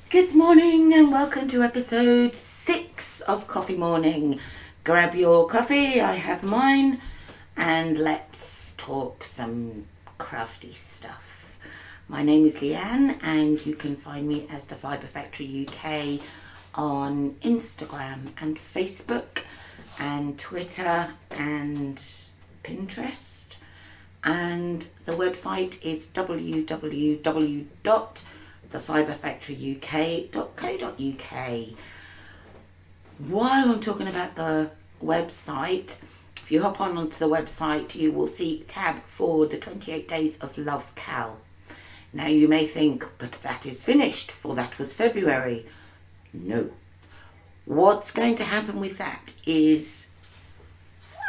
Good morning and welcome to episode 6 of Coffee Morning. Grab your coffee, I have mine, and let's talk some crafty stuff. My name is Leanne and you can find me as the Fibre Factory UK on Instagram and Facebook and Twitter and Pinterest. And the website is www.thefibrefactoryuk.co.uk. While I'm talking about the website, if you hop onto the website, you will see a tab for the 28 Days of Love Cal. Now you may think, but that is finished, for that was February. No. What's going to happen with that is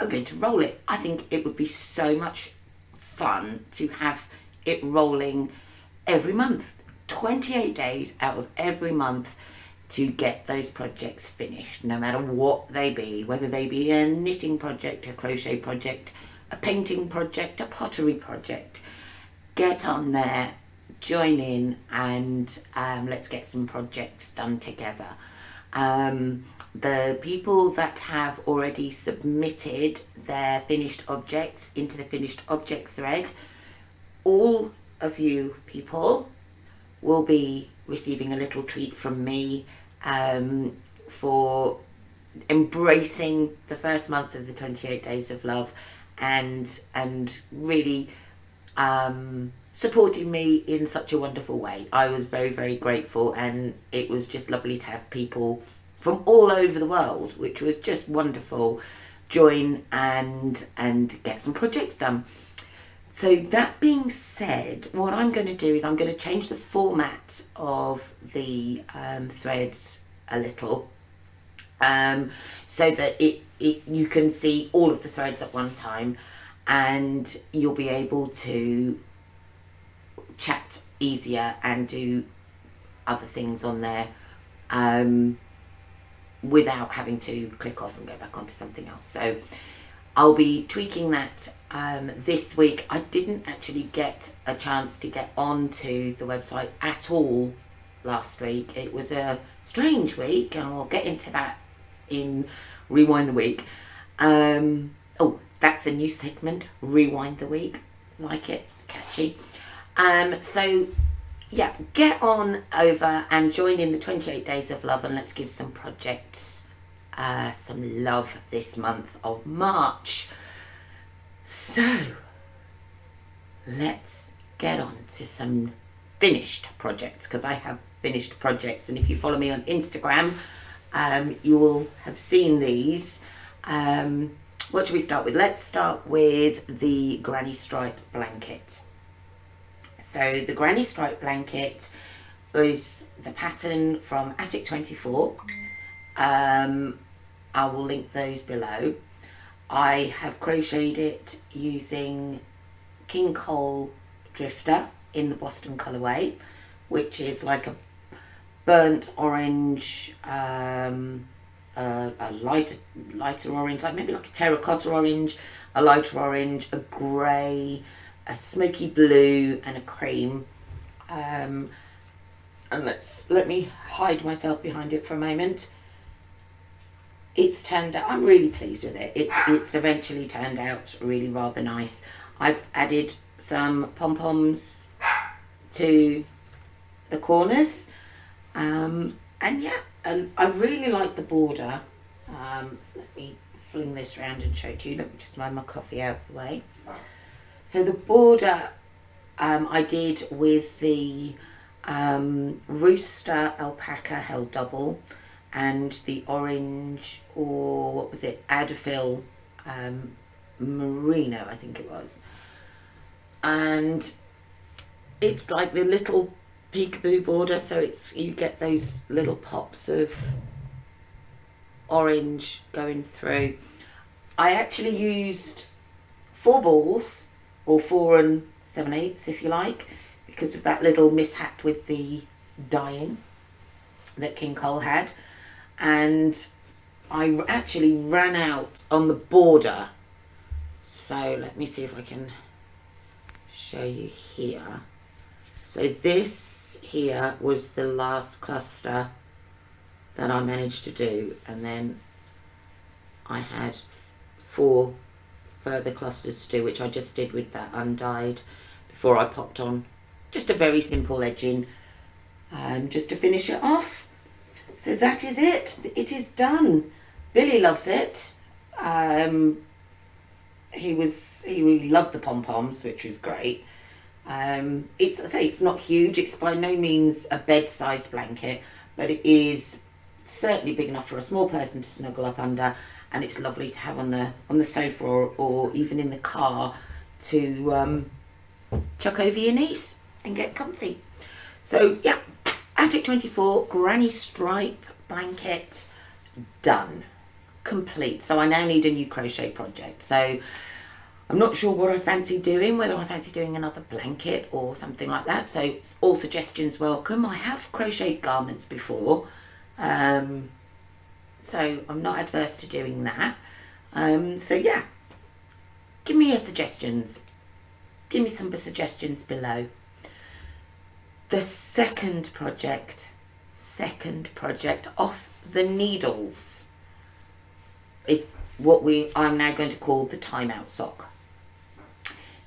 I'm going to roll it. I think it would be so much fun to have it rolling every month. 28 days out of every month to get those projects finished, no matter what they be, whether they be a knitting project, a crochet project, a painting project, a pottery project. Get on there, join in, and let's get some projects done together. The people that have already submitted their finished objects into the finished object thread, all of you people will be receiving a little treat from me for embracing the first month of the 28 Days of Love and really supporting me in such a wonderful way. I was very, very grateful, and it was just lovely to have people from all over the world, which was just wonderful, join and get some projects done. So that being said, what I'm going to do is I'm going to change the format of the threads a little, so that you can see all of the threads at one time, and you'll be able to chat easier and do other things on there without having to click off and go back onto something else. So I'll be tweaking that this week. I didn't actually get a chance to get onto the website at all last week. It was a strange week, and I'll get into that in Rewind the Week. Oh, that's a new segment, Rewind the Week. Like it, catchy. So yeah, get on over and join in the 28 Days of Love, and let's give some projects some love this month of March. So let's get on to some finished projects, because I have finished projects, and if you follow me on Instagram, you will have seen these. What should we start with? Let's start with the granny stripe blanket. So the granny stripe blanket is the pattern from Attic 24. I will link those below. I have crocheted it using King Cole Drifter in the Boston colourway, which is like a burnt orange, a lighter orange, like maybe like a terracotta orange, a lighter orange, a grey, a smoky blue, and a cream. And let me hide myself behind it for a moment. It's turned out, I'm really pleased with it. It's eventually turned out really rather nice. I've added some pom-poms to the corners, and yeah, I really like the border. Let me fling this around and show it to you. Let me just move my coffee out of the way. So the border I did with the Rooster alpaca held double, and the orange, or what was it, Adafil merino, I think it was. And it's like the little peekaboo border, so you get those little pops of orange going through. I actually used 4 balls, or 4 7/8 if you like, because of that little mishap with the dyeing that King Cole had. And I actually ran out on the border, so let me see if I can show you here. So this here was the last cluster that I managed to do, and then I had 4 further clusters to do, which I just did with that undyed before I popped on just a very simple edging just to finish it off. So that is it. It is done. Billy loves it. He loved the pom-poms, which was great. It's not huge. It's by no means a bed-sized blanket, but it is certainly big enough for a small person to snuggle up under, and it's lovely to have on the sofa or even in the car to chuck over your knees and get comfy. So yeah, Attic 24 granny stripe blanket done, complete. So I now need a new crochet project. So I'm not sure what I fancy doing, whether I fancy doing another blanket or something like that. So all suggestions welcome. I have crocheted garments before, so I'm not adverse to doing that. So yeah, give me your suggestions. Give me some suggestions below. The second project off the needles is what I'm now going to call the timeout sock.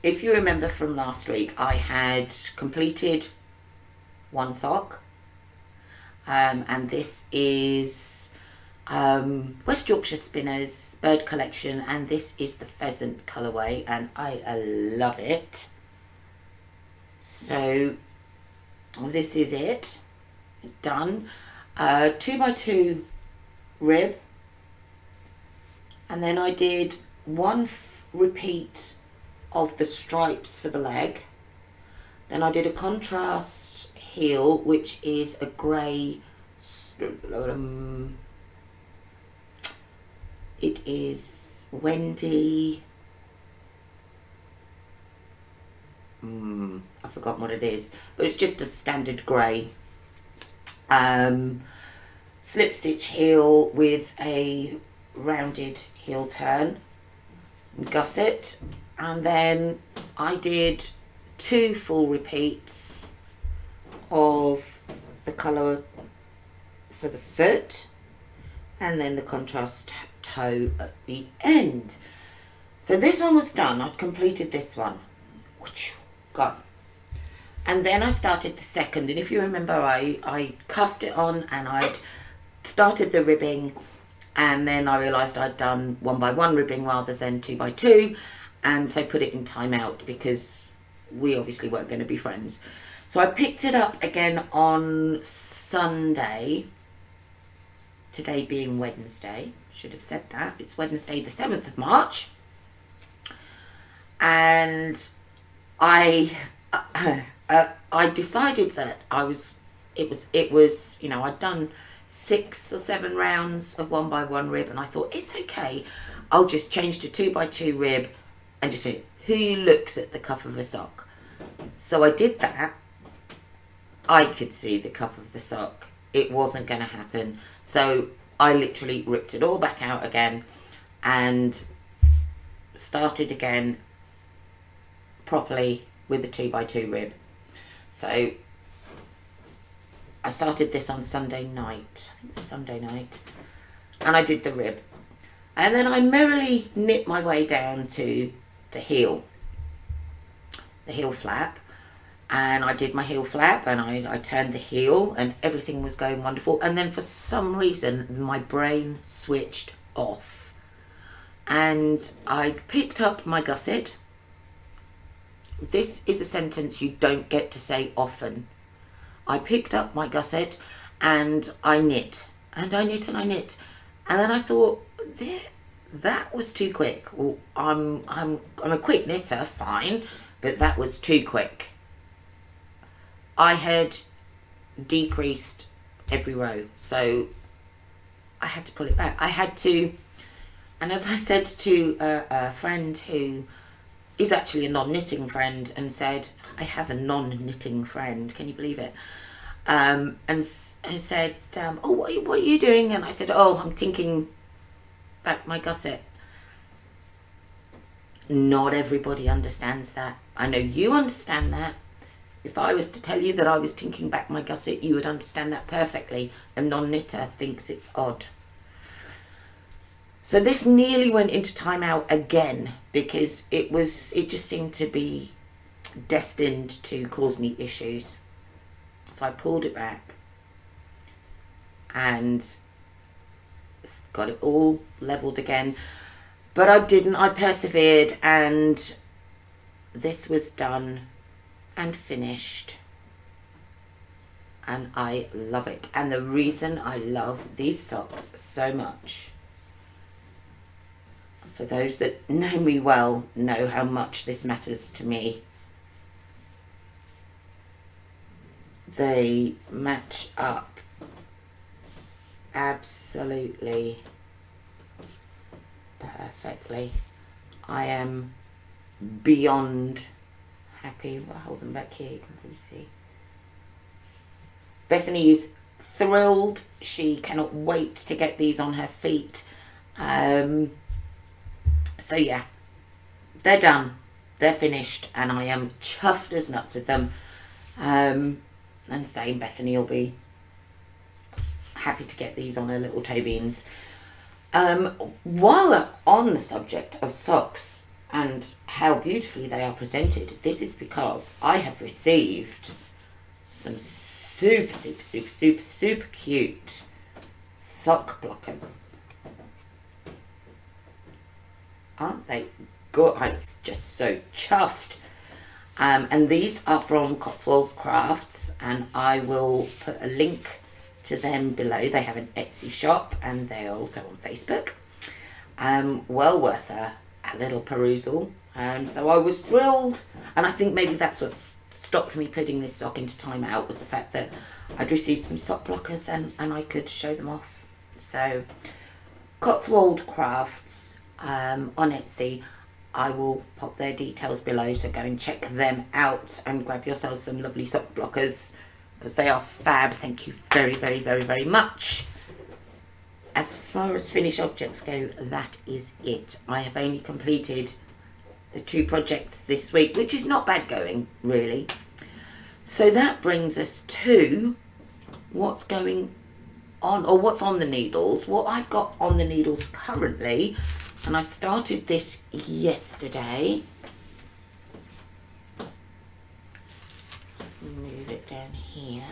If you remember from last week, I had completed one sock, and this is West Yorkshire Spinners Bird Collection, and this is the pheasant colourway, and I love it. So this is it, done. 2x2 rib, and then I did one repeat of the stripes for the leg. Then I did a contrast heel, which is a grey, it is Wendy, I've forgotten what it is, but it's just a standard grey slip stitch heel with a rounded heel turn, gusset, and then I did 2 full repeats of the colour for the foot, and then the contrast toe at the end. So this one was done. I'd completed this one, gone. And then I started the second, and if you remember, I cast it on and I'd started the ribbing, and then I realised I'd done 1x1 ribbing rather than 2x2, and so put it in timeout because we obviously weren't going to be friends. So I picked it up again on Sunday, today being Wednesday, should have said that, it's Wednesday the 7th of March, and I decided that it was, you know, I'd done 6 or 7 rounds of 1x1 rib, and I thought it's okay, I'll just change to 2x2 rib and just think, who looks at the cuff of a sock? So I did that. I could see the cuff of the sock. It wasn't going to happen. So I literally ripped it all back out again and started again properly with the 2x2 rib. So I started this on Sunday night, I think it was Sunday night, and I did the rib. And then I merrily knit my way down to the heel flap, and I did my heel flap, and I turned the heel, and everything was going wonderful. And then for some reason my brain switched off, and I picked up my gusset. This is a sentence you don't get to say often. I picked up my gusset and I knit and I knit and I knit, and then I thought, that was too quick. Well, I'm a quick knitter, fine, but that was too quick. I had decreased every row, so I had to pull it back. I had to, and as I said to a friend who is actually a non-knitting friend, and said, I have a non-knitting friend, can you believe it? And said, oh, what are you doing? And I said, oh, I'm tinking back my gusset. Not everybody understands that. I know you understand that. If I was to tell you that I was tinking back my gusset, you would understand that perfectly. A non-knitter thinks it's odd. So this nearly went into timeout again because it just seemed to be destined to cause me issues. So I pulled it back and got it all leveled again. But I didn't. I persevered, and this was done and finished, and I love it. And the reason I love these socks so much, for those that know me well, know how much this matters to me. They match up absolutely perfectly. I am beyond happy. I'll hold them back here, you can probably see. Bethany is thrilled. She cannot wait to get these on her feet. So yeah, they're done, they're finished, and I am chuffed as nuts with them. And same, Bethany will be happy to get these on her little toe beans. While we're on the subject of socks and how beautifully they are presented, this is because I have received some super cute sock blockers. Aren't they good? I'm just so chuffed. And these are from Cotswolds Crafts, and I will put a link to them below. They have an Etsy shop and they're also on Facebook. Well worth a little perusal. So I was thrilled, and I think maybe that's what stopped me putting this sock into timeout, was the fact that I'd received some sock blockers and I could show them off. So Cotswold Crafts on Etsy. I will pop their details below, so go and check them out and grab yourself some lovely sock blockers, because they are fab. Thank you very much. As far as finished objects go, that is it. I have only completed the 2 projects this week, which is not bad going, really. So that brings us to what's going on, or what's on the needles. What I've got on the needles currently, and I started this yesterday. Move it down here.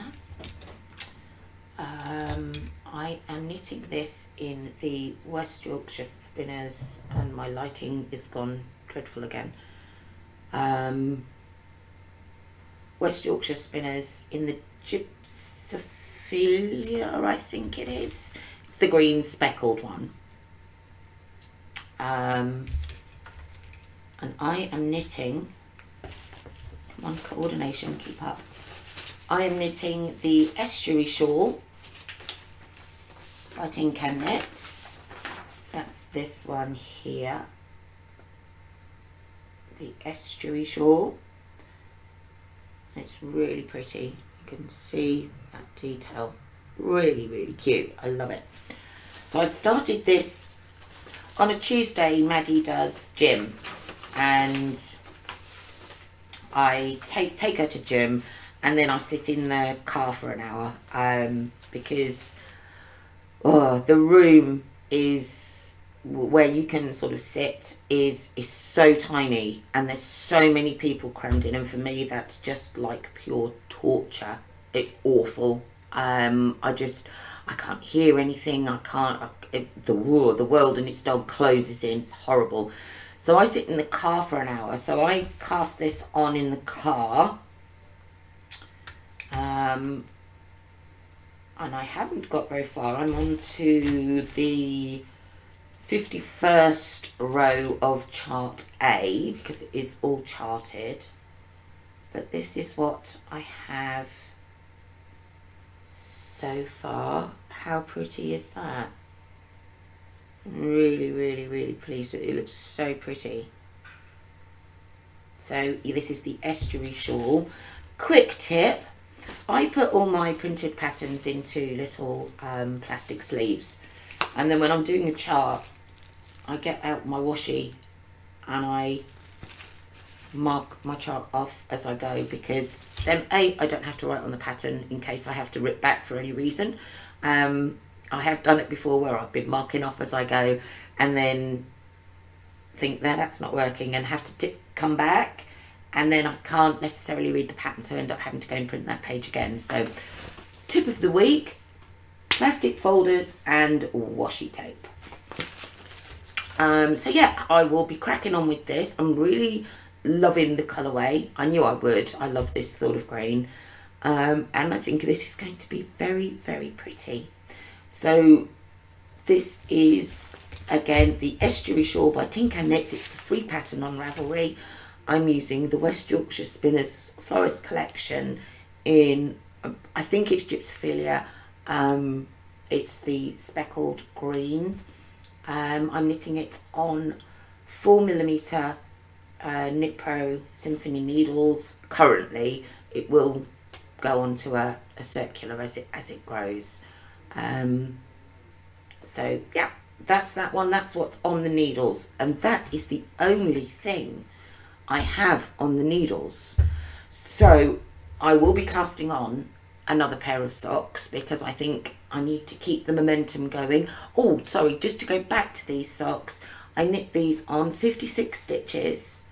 I am knitting this in the West Yorkshire Spinners, and my lighting is gone dreadful again. West Yorkshire Spinners in the Gypsophilia, I think it is. It's the green speckled one. And I am knitting, come on, coordination, keep up. I am knitting the estuary shawl by Tinking Knits. That's this one here, the estuary shawl. It's really pretty. You can see that detail. Really cute. I love it. So I started this on a Tuesday. Maddie does gym, and I take her to gym, and then I sit in the car for an hour, because the room is where you can sort of sit is so tiny, and there's so many people crammed in, and for me that's just like pure torture. It's awful. I can't hear anything. The world and its dog closes in. It's horrible. So I sit in the car for an hour. So I cast this on in the car. And I haven't got very far. I'm on to the 51st row of chart A, because it is all charted. But this is what I have so far. How pretty is that? Really pleased with it. It looks so pretty. So this is the estuary shawl. Quick tip, I put all my printed patterns into little plastic sleeves, and then when I'm doing a chart, I get out my washi and I mark my chart off as I go, because then I don't have to write on the pattern in case I have to rip back for any reason. I have done it before where I've been marking off as I go and then think that's not working and have to come back, and then I can't necessarily read the pattern, so I end up having to go and print that page again. So tip of the week, plastic folders and washi tape. So yeah, I will be cracking on with this. I'm really loving the colourway. I knew I would. I love this sort of green. And I think this is going to be very, very pretty. So this is, again, the Estuary Shawl by Tinking. It's a free pattern on Ravelry. I'm using the West Yorkshire Spinners Florist Collection in, I think it's Gypsophilia. It's the speckled green. I'm knitting it on 4mm Knit Pro Symphony needles. Currently, it will go onto a circular as it grows. So yeah, that's that one. That's what's on the needles, and that is the only thing I have on the needles. So I will be casting on another pair of socks because I think I need to keep the momentum going. Oh, sorry, just to go back to these socks, I knit these on 56 stitches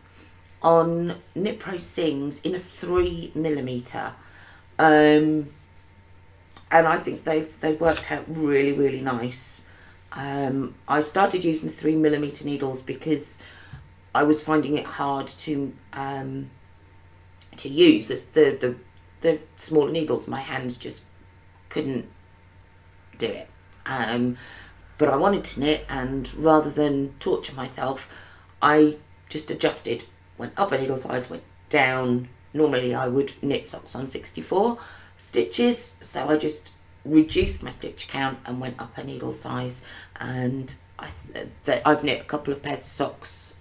on Knit Pro Sings in a 3mm. And I think they've worked out really, really nice. I started using the 3mm needles because I was finding it hard to use the smaller needles. My hands just couldn't do it. But I wanted to knit, and rather than torture myself, I just adjusted. Went up a needle size, went down. Normally I would knit socks on 64 stitches, so I just reduced my stitch count and went up a needle size, and I've knit a couple of pairs of socks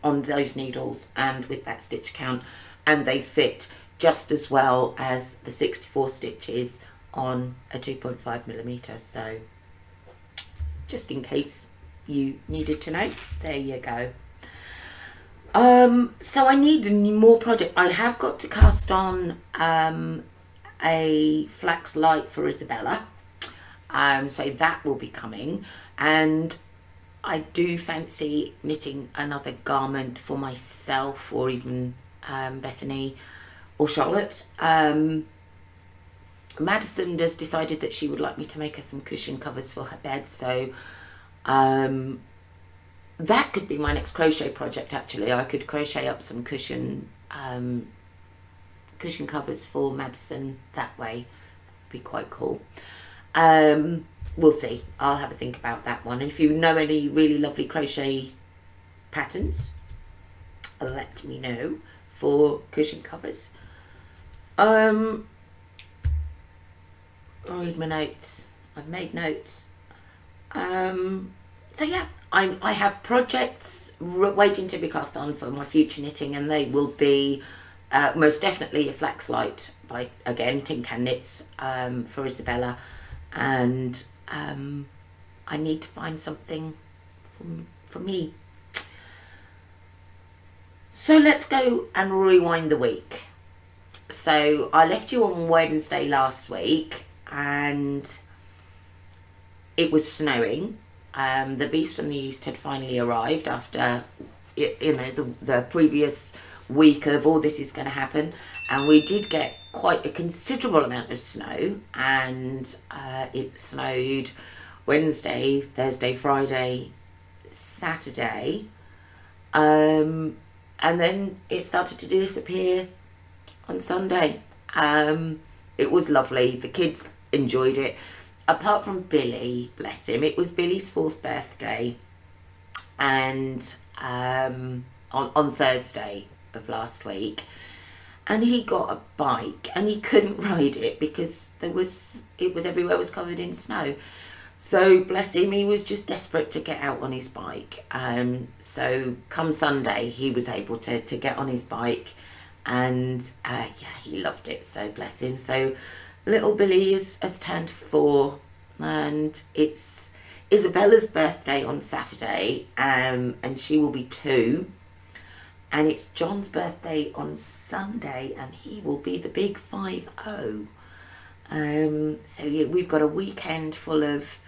on those needles and with that stitch count, and they fit just as well as the 64 stitches on a 2.5mm. So just in case you needed to know, there you go. So I need more project. I have got to cast on a flax light for Isabella, so that will be coming, and I do fancy knitting another garment for myself, or even Bethany or Charlotte. Madison has decided that she would like me to make her some cushion covers for her bed, so that could be my next crochet project. Actually, I could crochet up some cushion covers for Madison that way. Be quite cool. We'll see. I'll have a think about that one. If you know any really lovely crochet patterns, let me know for cushion covers. I'll read my notes. I've made notes. So yeah, I have projects waiting to be cast on for my future knitting, and they will be most definitely a flax light by, again, Tinking Knits for Isabella, and I need to find something for me. So let's go and rewind the week. So I left you on Wednesday last week, and it was snowing. The beast from the east had finally arrived after, you know, the previous week of all this is going to happen, and we did get quite a considerable amount of snow, and it snowed Wednesday, Thursday, Friday, Saturday, and then it started to disappear on Sunday. It was lovely. The kids enjoyed it. Apart from Billy, bless him, it was Billy's 4th birthday, and on Thursday of last week, and he got a bike and he couldn't ride it because it was everywhere was covered in snow. So bless him, he was just desperate to get out on his bike. So come Sunday, he was able to get on his bike, and yeah, he loved it. So bless him. So little Billy has turned 4, and it's Isabella's birthday on Saturday, and she will be 2. and it's John's birthday on Sunday, and he will be the big 50. So yeah, we've got a weekend full of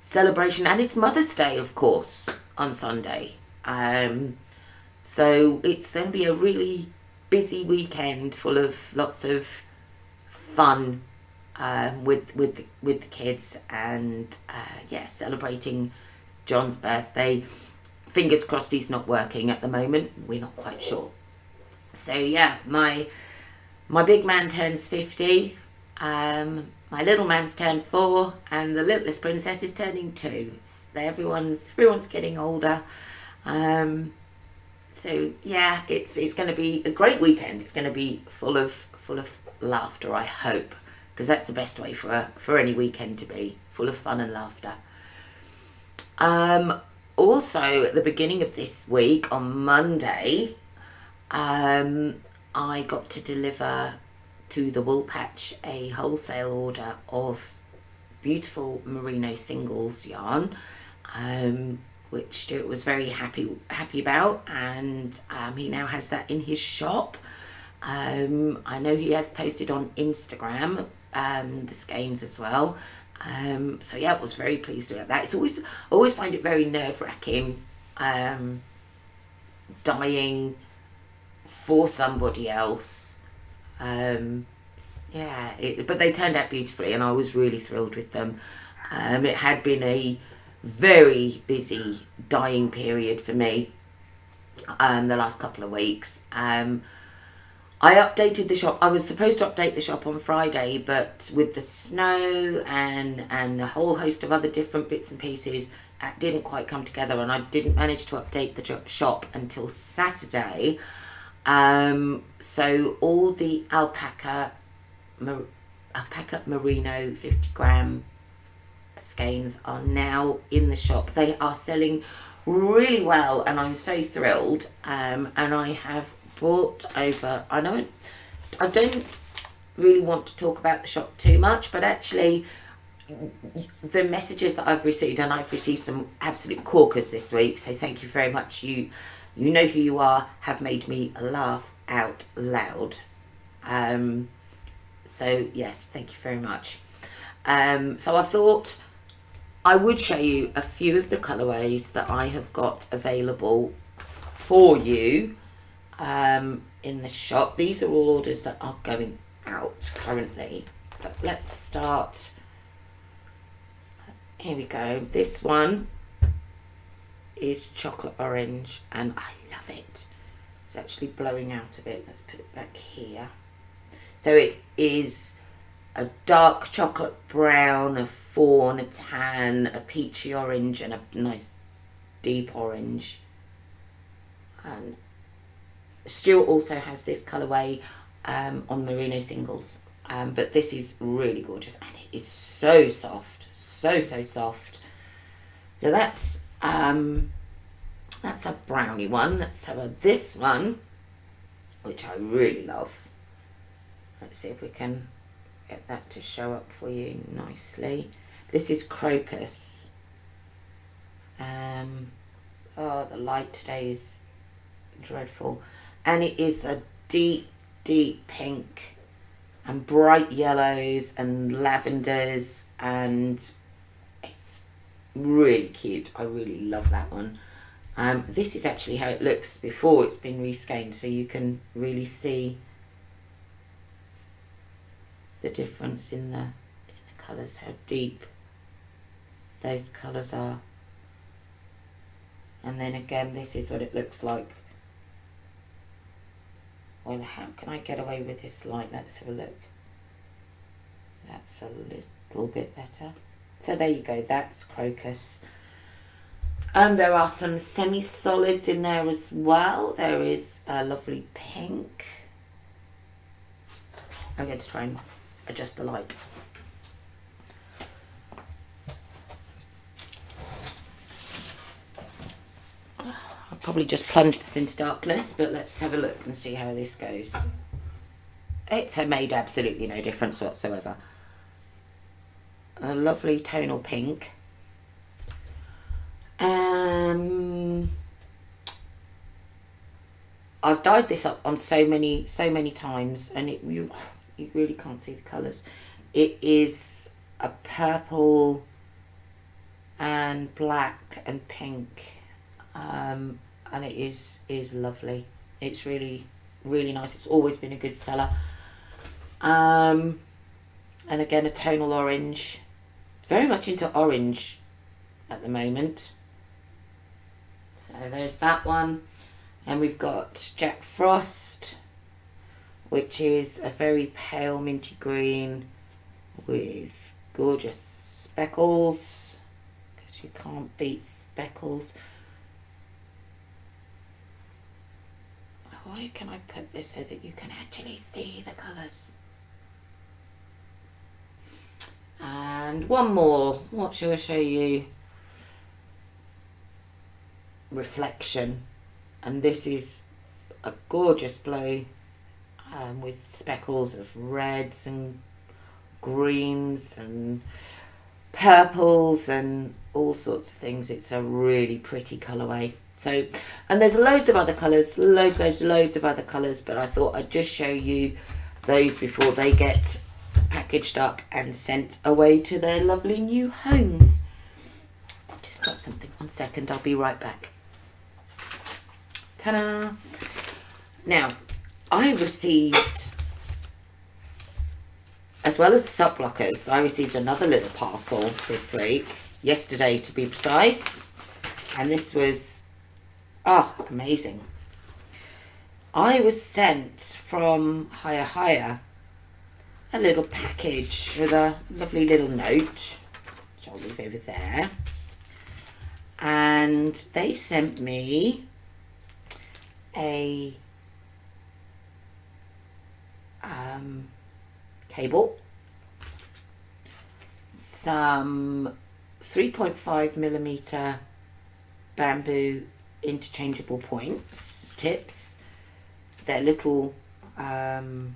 celebration, and it's Mother's Day, of course, on Sunday. So it's going to be a really busy weekend full of lots of fun with the kids, and yeah, celebrating John's birthday. Fingers crossed he's not working at the moment. We're not quite sure. So yeah, my big man turns 50. My little man's turned 4, and the littlest princess is turning 2. Everyone's getting older. So yeah, it's going to be a great weekend. It's going to be full of laughter, I hope, because that's the best way for any weekend to be, full of fun and laughter. Also, at the beginning of this week, on Monday, I got to deliver to the Wool Patch a wholesale order of beautiful merino singles yarn, which Stuart was very happy about, and he now has that in his shop. I know he has posted on Instagram the skeins as well. So yeah, I was very pleased about that. It's always find it very nerve-wracking dyeing for somebody else. Yeah, but they turned out beautifully, and I was really thrilled with them. It had been a very busy dyeing period for me the last couple of weeks. I updated the shop. I was supposed to update the shop on Friday, but with the snow and a whole host of other different bits and pieces, that didn't quite come together, and I didn't manage to update the shop until Saturday. So all the alpaca merino 50-gram skeins are now in the shop. They are selling really well, and I'm so thrilled. And I have brought over, I don't really want to talk about the shop too much, but actually the messages that I've received, and I've received some absolute corkers this week, so thank you very much. You know who you are, have made me laugh out loud. So yes, thank you very much. So I thought I would show you a few of the colourways that I have got available for you in the shop. These are all orders that are going out currently, but let's start. Here we go. This one is chocolate orange, and I love it. It's actually blowing out a bit. Let's put it back here. So it is a dark chocolate brown, a fawn, a tan, a peachy orange, and a nice deep orange. And Stuart also has this colourway on merino singles, but this is really gorgeous, and it is so soft, so soft. So that's a brownie one. Let's have this one, which I really love. Let's see if we can get that to show up for you nicely. This is crocus. Oh, the light today is dreadful. And it is a deep pink and bright yellows and lavenders, and it's really cute. I really love that one. This is actually how it looks before it's been reskeined, so you can really see the difference in the colours, how deep those colours are. And then again, this is what it looks like. Well, how can I get away with this light? Let's have a look. That's a little bit better. So there you go, that's crocus. And there are some semi-solids in there as well. There is a lovely pink. I'm going to try and adjust the light. I've probably just plunged us into darkness, but let's have a look and see how this goes. It's made absolutely no difference whatsoever. A lovely tonal pink. I've dyed this up on so many times, and you really can't see the colours. It is a purple and black and pink, and it is lovely. It's really nice. It's always been a good seller. And again, a tonal orange. Very much into orange at the moment. So there's that one. And we've got Jack Frost, which is a very pale minty green with gorgeous speckles, because you can't beat speckles. Where can I put this so that you can actually see the colours? And one more. What shall I show you? Reflection. And this is a gorgeous blue, with speckles of reds and greens and purples and all sorts of things. It's a really pretty colourway. So, and there's loads of other colours, loads of other colours, but I thought I'd just show you those before they get packaged up and sent away to their lovely new homes. I'll just stop something 1 second, I'll be right back. Ta-da! Now, I received, as well as the sock blockers, I received another little parcel this week, yesterday to be precise, and this was, oh, amazing. I was sent from Higher a little package with a lovely little note, which I'll leave over there, and they sent me a cable, some 3.5mm bamboo interchangeable points, tips. They're little, oh,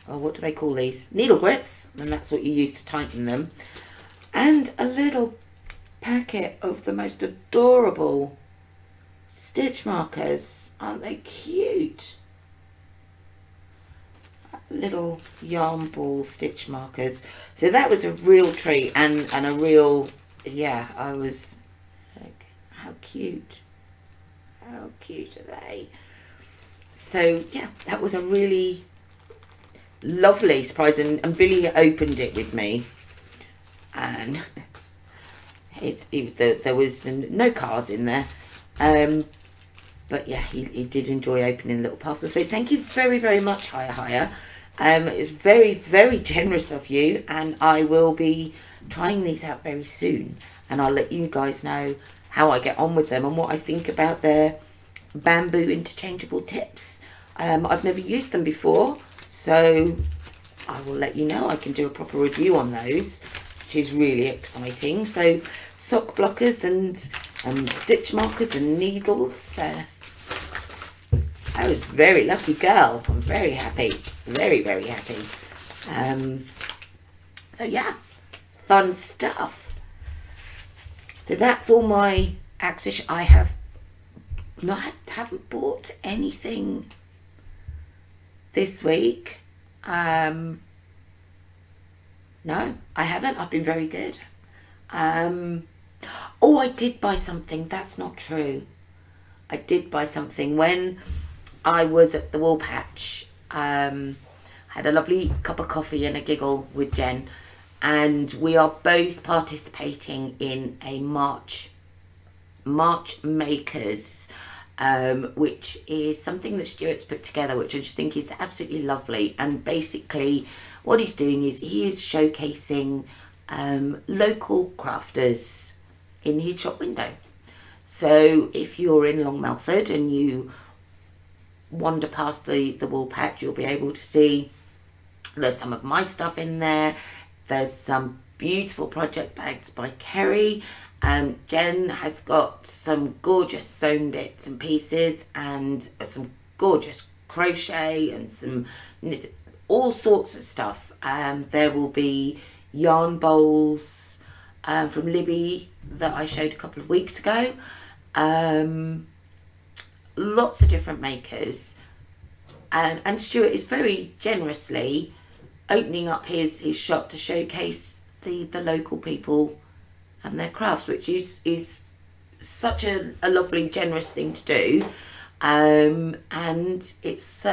what do they call these? Needle grips, and that's what you use to tighten them. And a little packet of the most adorable stitch markers. Aren't they cute? Little yarn ball stitch markers. So that was a real treat, and a real, yeah, I was like, how cute. How cute are they? So yeah, that was a really lovely surprise, and Billy opened it with me, and there was no cars in there, but yeah, he did enjoy opening little parcels. So thank you very much, Higher. It was very generous of you, and I will be trying these out very soon, and I'll let you guys know how I get on with them and what I think about their bamboo interchangeable tips. I've never used them before, so I will let you know. I can do a proper review on those, which is really exciting. So sock blockers and stitch markers and needles. I was very lucky girl. I'm very happy, very happy. So yeah, fun stuff. So that's all my acquisition. I haven't bought anything this week. No, I haven't. I've been very good. Oh, I did buy something. That's not true. I did buy something when I was at the wool patch. Had a lovely cup of coffee and a giggle with Jen, and we are both participating in a March Makers, which is something that Stuart's put together, which I just think is absolutely lovely. And basically what he's doing is he is showcasing local crafters in his shop window. So if you're in Long Melford and you wander past the wool patch, you'll be able to see there's some of my stuff in there. There's some beautiful project bags by Kerry. Jen has got some gorgeous sewn bits and pieces, and some gorgeous crochet and some knit, all sorts of stuff. There will be yarn bowls from Libby that I showed a couple of weeks ago. lots of different makers, and Stuart is very generously opening up his shop to showcase the local people and their crafts, which is such a lovely, generous thing to do. And it's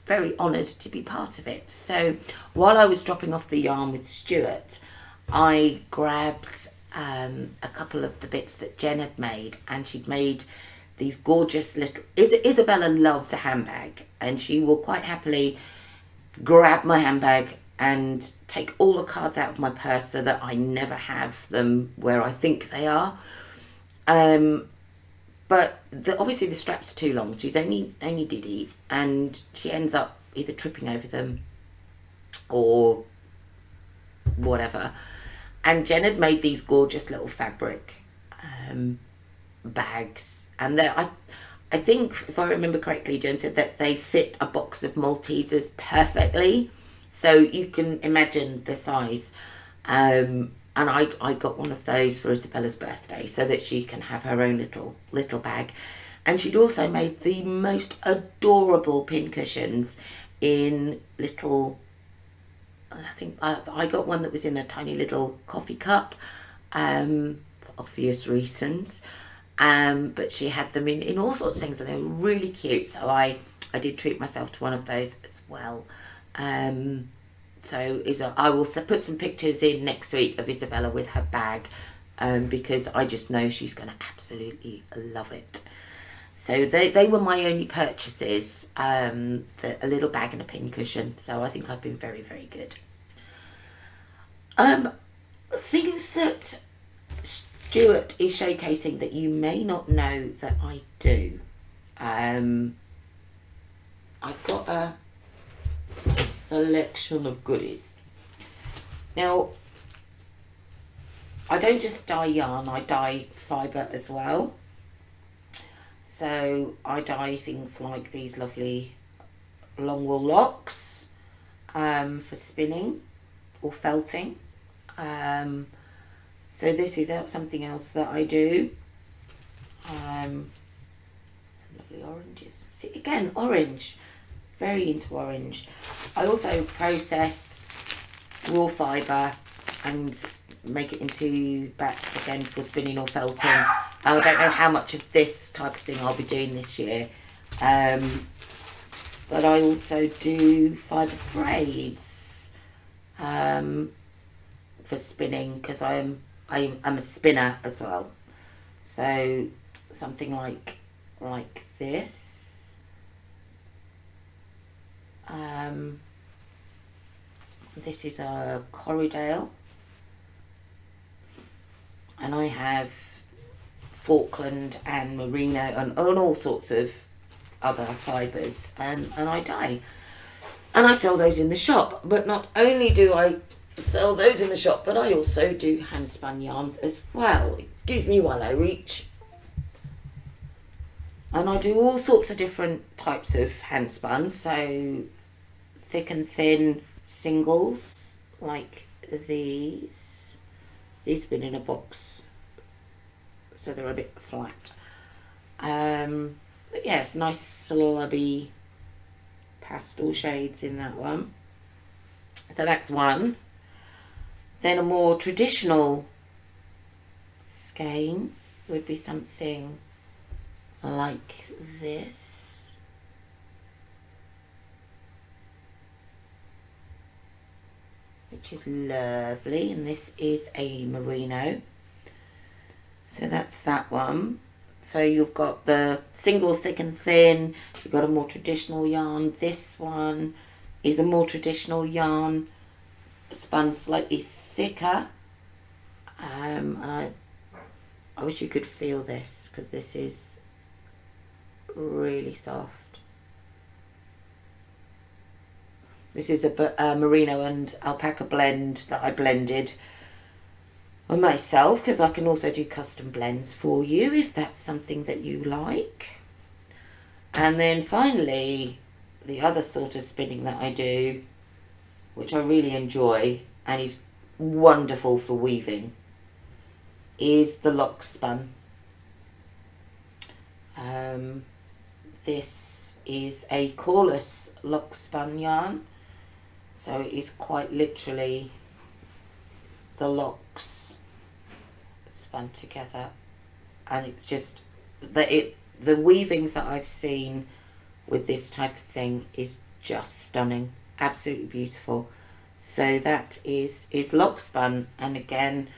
very honoured to be part of it. So while I was dropping off the yarn with Stuart, I grabbed a couple of the bits that Jen had made, and she'd made these gorgeous little... Isabella loves a handbag, and she will quite happily grab my handbag and take all the cards out of my purse so that I never have them where I think they are. But obviously the straps are too long. She's only Diddy, and she ends up either tripping over them or whatever. And Jen had made these gorgeous little fabric bags, and I think, if I remember correctly, Jen said that they fit a box of Maltesers perfectly, so you can imagine the size. And I got one of those for Isabella's birthday so that she can have her own little bag. And she'd also made the most adorable pincushions in little... I think I got one that was in a tiny little coffee cup, for obvious reasons. But she had them in all sorts of things, and they were really cute. So I did treat myself to one of those as well. So I will put some pictures in next week of Isabella with her bag, because I just know she's going to absolutely love it. So they were my only purchases, a little bag and a pincushion. So I think I've been very, very good. Things that Stuart is showcasing that you may not know that I do. I've got a selection of goodies. Now, I don't just dye yarn, I dye fibre as well. So I dye things like these lovely long wool locks for spinning or felting. So this is something else that I do. Some lovely oranges. See, again, orange. Very into orange. I also process raw fibre and make it into bats again for spinning or felting. I don't know how much of this type of thing I'll be doing this year. But I also do fibre braids for spinning, because I'm a spinner as well. So something like this. This is a Corriedale, and I have Falkland and Merino and all sorts of other fibres, and I dye, and I sell those in the shop. But not only do I sell those in the shop, but I also do hand spun yarns as well. It gives me while I reach. And I do all sorts of different types of hand spun, so thick and thin singles like these. These have been in a box, so they're a bit flat. But yes, nice slubby pastel shades in that one. So that's one. Then a more traditional skein would be something like this. Which is lovely, and this is a merino. So that's that one. So you've got the singles thick and thin, you've got a more traditional yarn. This one is a more traditional yarn, spun slightly thicker. And I wish you could feel this, because this is really soft. This is a merino and alpaca blend that I blended on myself, because I can also do custom blends for you if that's something that you like. And then finally, the other sort of spinning that I do, which I really enjoy and is wonderful for weaving, is the lock spun. this is a coreless lock spun yarn, so it is quite literally the locks spun together, and it's just the weavings that I've seen with this type of thing is just stunning, absolutely beautiful. So that is lock spun, and again,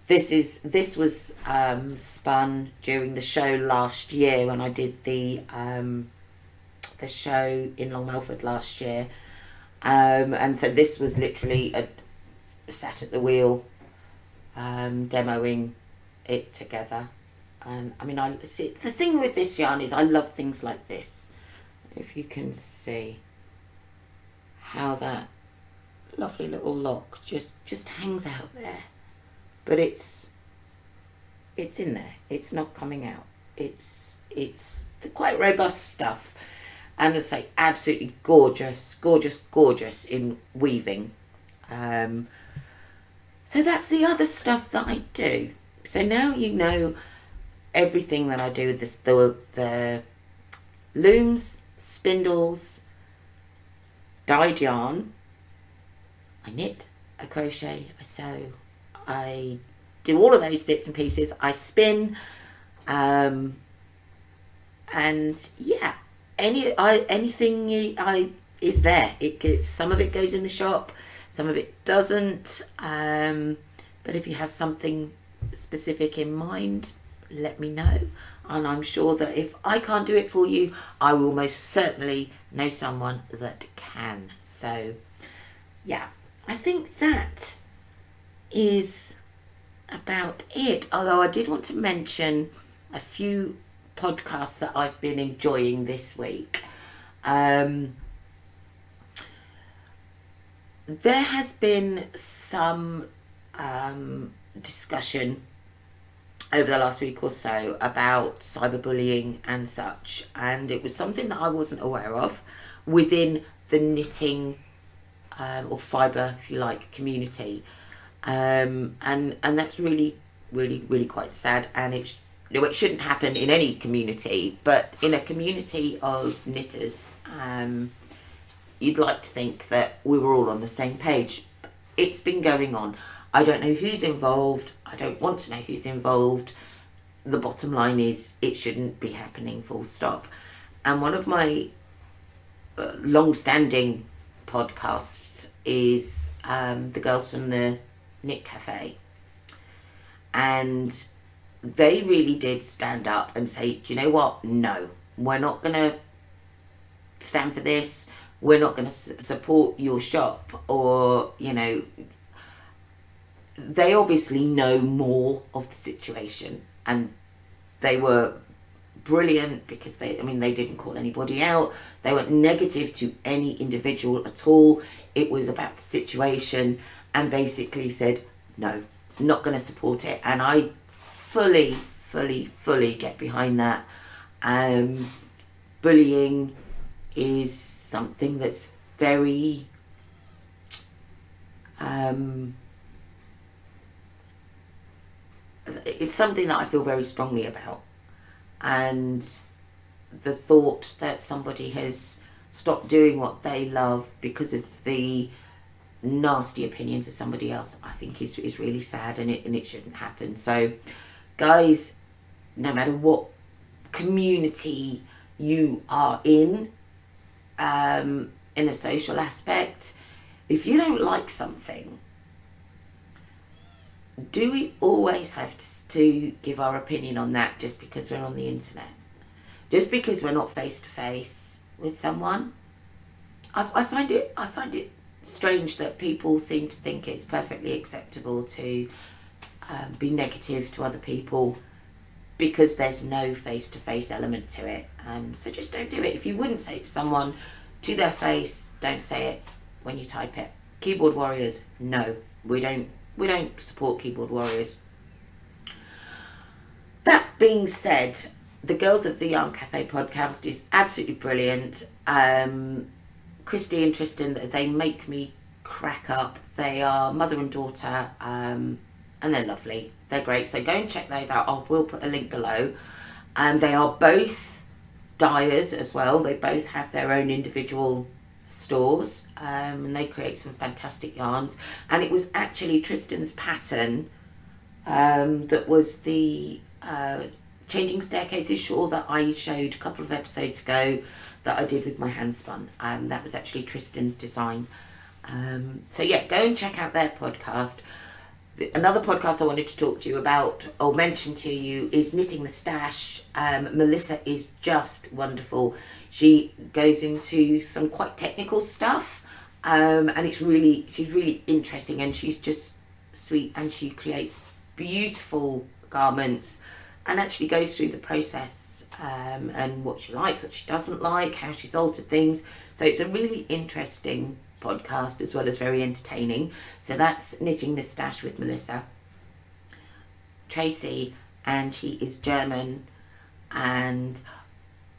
this was spun during the show last year when I did the show in Long Melford last year, and so this was literally sat at the wheel demoing it together. And I mean, I see the thing with this yarn is I love things like this. If you can see how that lovely little lock just hangs out there, but it's in there, it's not coming out. It's quite robust stuff, and as I say, absolutely gorgeous in weaving. So that's the other stuff that I do. So now you know everything that I do with this, the looms, spindles, dyed yarn. I knit, I crochet, I sew, I do all of those bits and pieces. I spin, and yeah, anything is there. Some of it goes in the shop, some of it doesn't. But if you have something specific in mind, let me know, and I'm sure that if I can't do it for you, I will most certainly know someone that can. So yeah, I think that is about it. Although I did want to mention a few podcasts that I've been enjoying this week. There has been some discussion over the last week or so about cyberbullying and such, and it was something that I wasn't aware of within the knitting or fibre, if you like, community, and that's really quite sad, and it shouldn't happen in any community, but in a community of knitters, you'd like to think that we were all on the same page. It's been going on. I don't know who's involved. I don't want to know who's involved. The bottom line is it shouldn't be happening, full stop. And one of my long-standing podcasts is the girls from the Knit Cafe. And they really did stand up and say, do you know what? No, we're not going to stand for this. We're not going to support your shop, or, you know, they obviously know more of the situation, and they were brilliant because they didn't call anybody out. They weren't negative to any individual at all. It was about the situation, and basically said, no, not going to support it. And I fully get behind that. Bullying is something that's very it's something that I feel very strongly about, and the thought that somebody has stopped doing what they love because of the nasty opinions of somebody else, I think is really sad, and it shouldn't happen. So guys, no matter what community you are in a social aspect, if you don't like something, do we always have to give our opinion on that just because we're on the internet? Just because we're not face to face with someone? I find it strange that people seem to think it's perfectly acceptable to be negative to other people because there's no face to face element to it. So just don't do it. If you wouldn't say it to someone to their face, don't say it when you type it. Keyboard warriors, no, we don't support keyboard warriors. That being said, the Girls of the Yarn Cafe podcast is absolutely brilliant. Christy and Tristan, they make me crack up. They are mother and daughter, and they're lovely. They're great. So go and check those out. I will put a link below. They are both dyers as well. They both have their own individual stores, and they create some fantastic yarns. And it was actually Tristan's pattern that was the changing staircases shawl that I showed a couple of episodes ago that I did with my hand spun. That was actually Tristan's design. So yeah, go and check out their podcast. Another podcast I wanted to talk to you about or mention to you is Knitting the Stash. Melissa is just wonderful. She goes into some quite technical stuff, and she's really interesting, and she's just sweet, and she creates beautiful garments and actually goes through the process, and what she likes, what she doesn't like, how she's altered things. So it's a really interesting podcast as well as very entertaining. So that's Knitting the Stash with Melissa. Tracy, and she is German, and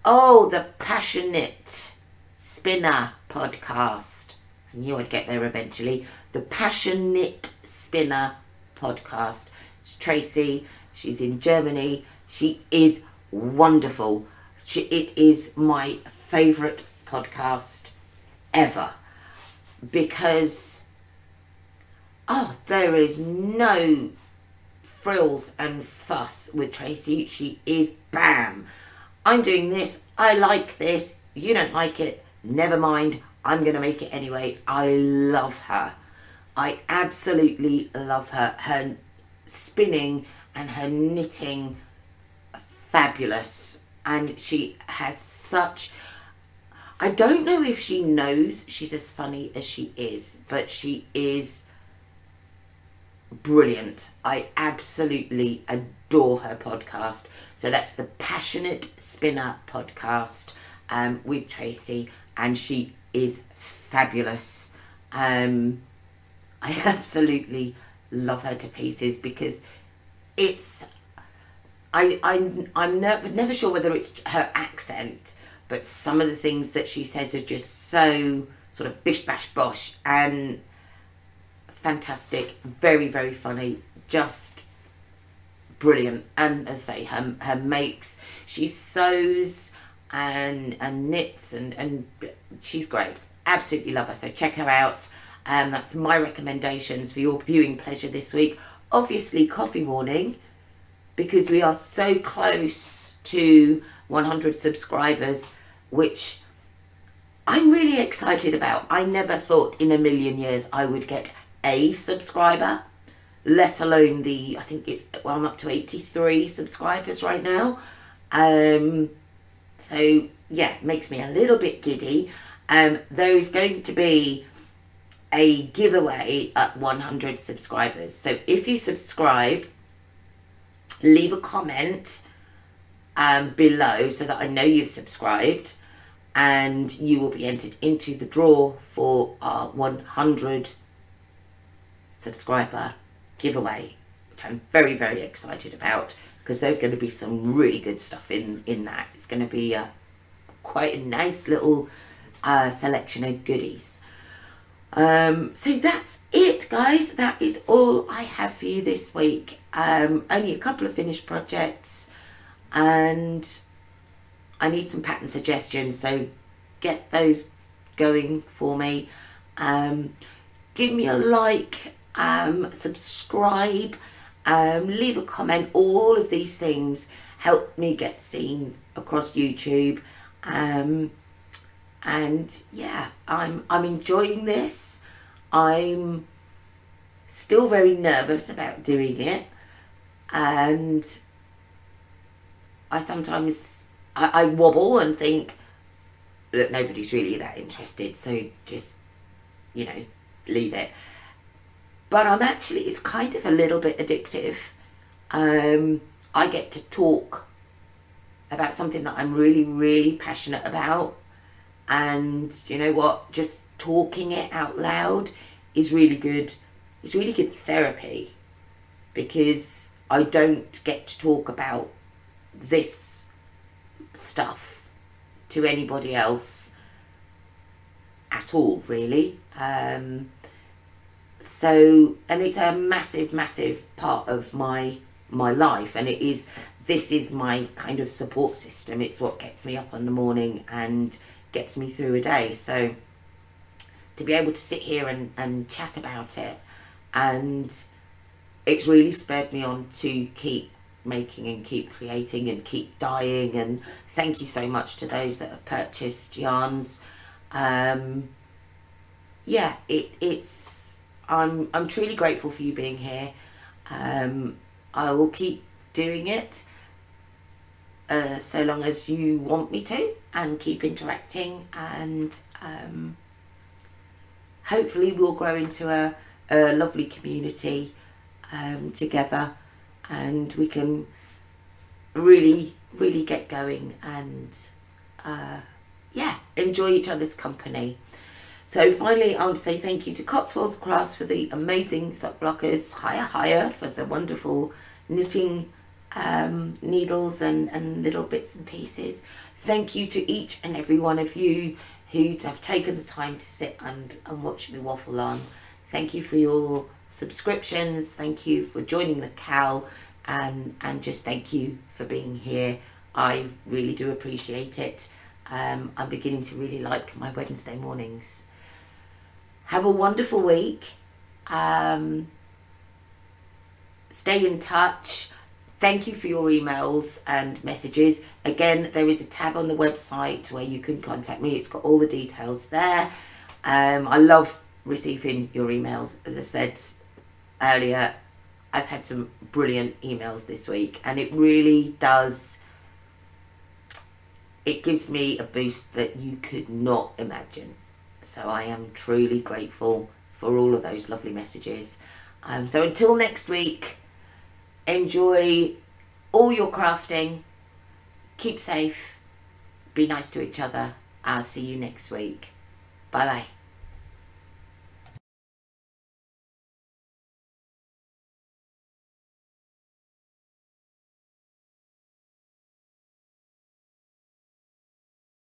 the Passionate Spinner podcast. I knew I'd get there eventually. The Passionate Spinner podcast. It's Tracy. She's in Germany. She is wonderful. It is my favourite podcast ever, because there is no frills and fuss with Tracy. She is bam. I'm doing this. I like this. You don't like it. Never mind. I'm going to make it anyway. I love her. I absolutely love her. Her spinning and her knitting, fabulous. And she has such... I don't know if she knows she's as funny as she is, but she is brilliant. I absolutely adore her podcast. So that's the Passionate Spinner podcast with Tracy, and she is fabulous. I absolutely love her to pieces, because it's... I'm never sure whether it's her accent, but some of the things that she says are just so sort of bish bash bosh and fantastic, very, very funny, just brilliant. And as I say, her makes, she sews and knits, and she's great. Absolutely love her. So check her out. That's my recommendations for your viewing pleasure this week. Obviously Coffee Morning, because we are so close to 100 subscribers, which I'm really excited about. I never thought in a million years I would get a subscriber, let alone I think I'm up to 83 subscribers right now. So yeah, it makes me a little bit giddy. There is going to be a giveaway at 100 subscribers. So if you subscribe, leave a comment below so that I know you've subscribed, and you will be entered into the draw for our 100 subscriber giveaway, which I'm very, very excited about, because there's going to be some really good stuff in that. It's going to be quite a nice little selection of goodies. So that's it, guys. That is all I have for you this week. Only a couple of finished projects, and I need some pattern suggestions, so get those going for me. Give me a like, subscribe, leave a comment. All of these things help me get seen across YouTube. And yeah, I'm enjoying this. I'm still very nervous about doing it, and I sometimes I wobble and think, look, nobody's really that interested, so just, you know, leave it. But it's kind of a little bit addictive. I get to talk about something that I'm really, really passionate about, and you know what, just talking it out loud is really good. It's really good therapy, because I don't get to talk about this stuff to anybody else at all, really. So, and it's a massive, massive part of my life, and it is this is my kind of support system. It's what gets me up in the morning and gets me through a day. So to be able to sit here and chat about it, and it's really spurred me on to keep making and keep creating and keep dyeing. And thank you so much to those that have purchased yarns. Yeah, I'm truly grateful for you being here. I will keep doing it so long as you want me to, and keep interacting, and hopefully we'll grow into a lovely community together, and we can really get going and yeah, enjoy each other's company. So finally, I want to say thank you to Cotswolds Crafts for the amazing sock blockers, Higher for the wonderful knitting needles and little bits and pieces. Thank you to each and every one of you who have taken the time to sit and watch me waffle on. Thank you for your subscriptions. Thank you for joining the Cal, and just thank you for being here. I really do appreciate it. I'm beginning to really like my Wednesday mornings. Have a wonderful week. Stay in touch. Thank you for your emails and messages. Again, there is a tab on the website where you can contact me. It's got all the details there. I love receiving your emails. As I said earlier, I've had some brilliant emails this week, and it really does, it gives me a boost that you could not imagine. So I am truly grateful for all of those lovely messages. So until next week, enjoy all your crafting, keep safe, be nice to each other. I'll see you next week. Bye bye.